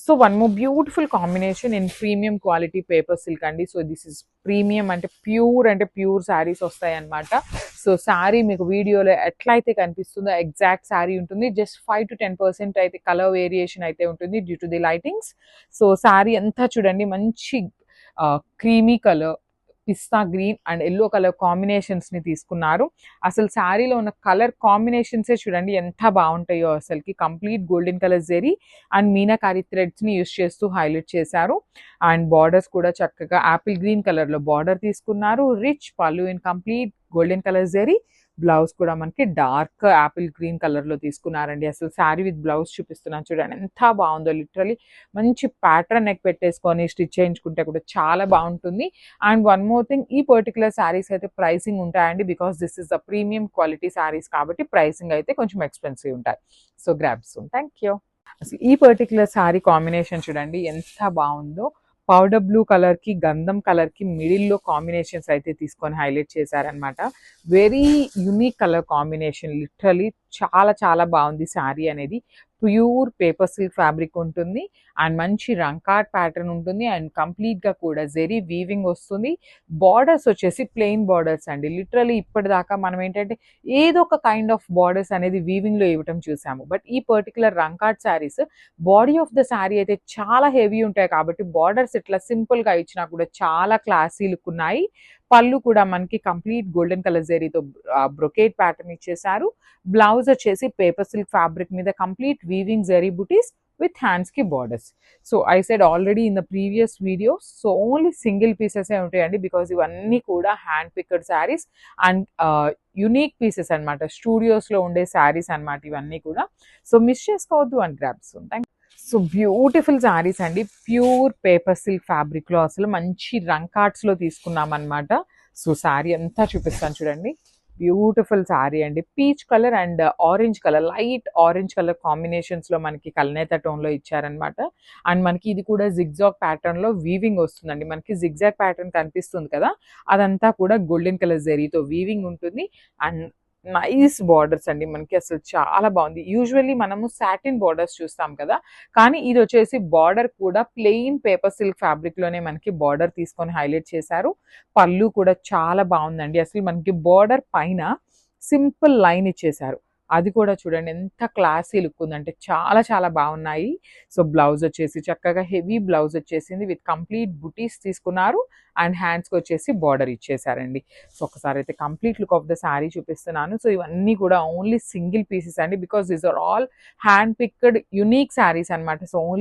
So one more beautiful combination in premium quality paper silk అండి. So this is premium అంటే pure saris వస్తాయి అనమాట. So sari మీకు వీడియోలో ఎట్లయితే కనిపిస్తుందో ఎగ్జాక్ట్ శారీ ఉంటుంది. జస్ట్ 5 to 10% అయితే కలర్ వేరియేషన్ అయితే ఉంటుంది due to the lightings. So sari అంతా చూడండి మంచి creamy colour, pista green and yellow colour combinations ని తీసుకున్నారు. అసలు శారీలో ఉన్న కలర్ కాంబినేషన్సే చూడండి ఎంత బాగుంటాయో. అసలుకి complete golden colour zari and meenakari threads ని యూస్ చేస్తూ హైలైట్ చేశారు. అండ్ బార్డర్స్ కూడా చక్కగా యాపిల్ గ్రీన్ కలర్ లో బార్డర్ తీసుకున్నారు. Rich pallu in complete golden colour zari. Blouse కూడా మనకి డార్క్ యాపిల్ గ్రీన్ కలర్ లో తీసుకున్నారండి. అసలు శారీ విత్ బ్లౌజ్ చూపిస్తున్నాను చూడండి ఎంత బాగుందో. లిటరలీ మంచి ప్యాటర్న్ నెక్ పెట్టేసుకొని స్టిచ్ చేయించుకుంటే కూడా చాలా బాగుంటుంది. అండ్ వన్ మోర్ థింగ్, ఈ పర్టికులర్ శారీస్ అయితే ప్రైసింగ్ ఉంటాయండి. Because this is the premium quality saris కాబట్టి ప్రైసింగ్ అయితే కొంచెం ఎక్స్పెన్సివ్ ఉంటాయి. So grab soon. Thank you. అసలు ఈ పర్టికులర్ శారీ కాంబినేషన్ చూడండి ఎంత బాగుందో. పౌడర్ బ్లూ కలర్ కి గంధం కలర్ కి మిడిల్ లో కాంబినేషన్స్ అయితే తీసుకొని హైలైట్ చేశారనమాట. Very unique colour combination. Literally చాలా బాగుంది శారీ అనేది. ప్యూర్ పేపర్ సిల్క్ ఫ్యాబ్రిక్ ఉంటుంది అండ్ మంచి రంకాట్ ప్యాటర్న్ ఉంటుంది అండ్ కంప్లీట్ గా కూడా జెరీ వీవింగ్ వస్తుంది. బార్డర్స్ వచ్చేసి ప్లెయిన్ బార్డర్స్ అండి. లిటరలీ ఇప్పటిదాకా మనం ఏంటంటే ఏదో ఒక కైండ్ ఆఫ్ బార్డర్స్ అనేది వీవింగ్ లో ఇవ్వటం చూసాము. బట్ ఈ particular rangkat saris body of the sari అయితే చాలా హెవీ ఉంటాయి కాబట్టి బార్డర్స్ ఇట్లా సింపుల్ గా ఇచ్చినా కూడా చాలా క్లాసీ లుక్ ఉన్నాయి. పళ్ళు కూడా మనకి కంప్లీట్ గోల్డెన్ కలర్ జెరీతో బ్రొకేట్ ప్యాటర్న్ ఇచ్చేసారు. బ్లౌజ్ వచ్చేసి పేపర్ సిల్క్ ఫ్యాబ్రిక్ మీద complete weaving zari butis with hands కి borders. So I said already in the previous video, so only single pieces ఉంటాయండి. బికాస్ ఇవన్నీ కూడా hand picked saris and unique pieces అనమాట. Studios లో ఉండే శారీస్ అనమాట ఇవన్నీ కూడా. సో మిస్ చేసుకోవద్దు and grabs. So beautiful saris అండి. ప్యూర్ పేపర్ సిల్క్ ఫ్యాబ్రిక్ లో అసలు మంచి రంకాట్స్ లో తీసుకున్నాం అనమాట. సో శారీ అంతా చూపిస్తాను చూడండి. బ్యూటిఫుల్ శారీ అండి. Peach colour and orange colour, light orange colour combinations లో మనకి కల్నేత టోన్ లో ఇచ్చారనమాట. అండ్ మనకి ఇది కూడా జిగ్జాగ్ ప్యాటర్న్ లో వీవింగ్ వస్తుందండి. మనకి జిగ్జాగ్ ప్యాటర్న్ కనిపిస్తుంది కదా, అదంతా కూడా గోల్డెన్ కలర్ జెరీతో వీవింగ్ ఉంటుంది. అండ్ నైస్ బార్డర్స్ అండి. మనకి అసలు చాలా బాగుంది. యూజువల్లీ మనము సాటిన్ బార్డర్స్ చూస్తాం కదా, కానీ ఇది వచ్చేసి బార్డర్ కూడా ప్లెయిన్ పేపర్ సిల్క్ ఫ్యాబ్రిక్ లోనే మనకి బార్డర్ తీసుకొని హైలైట్ చేశారు. పళ్ళు కూడా చాలా బాగుందండి. అసలు మనకి బార్డర్ పైన సింపుల్ లైన్ ఇచ్చేసారు. అది కూడా చూడండి ఎంత క్లాసీ లుక్ ఉందంటే చాలా బాగున్నాయి. సో బ్లౌజ్ వచ్చేసి చక్కగా హెవీ బ్లౌజ్ వచ్చేసింది విత్ కంప్లీట్ బుటీస్ తీసుకున్నారు అండ్ హ్యాండ్స్కి వచ్చేసి బార్డర్ ఇచ్చేసారండి. సో ఒకసారి అయితే complete look of the sari చూపిస్తున్నాను. సో ఇవన్నీ కూడా ఓన్లీ సింగిల్ పీసెస్ అండి. Because these are all hand picked unique saris అనమాట. So only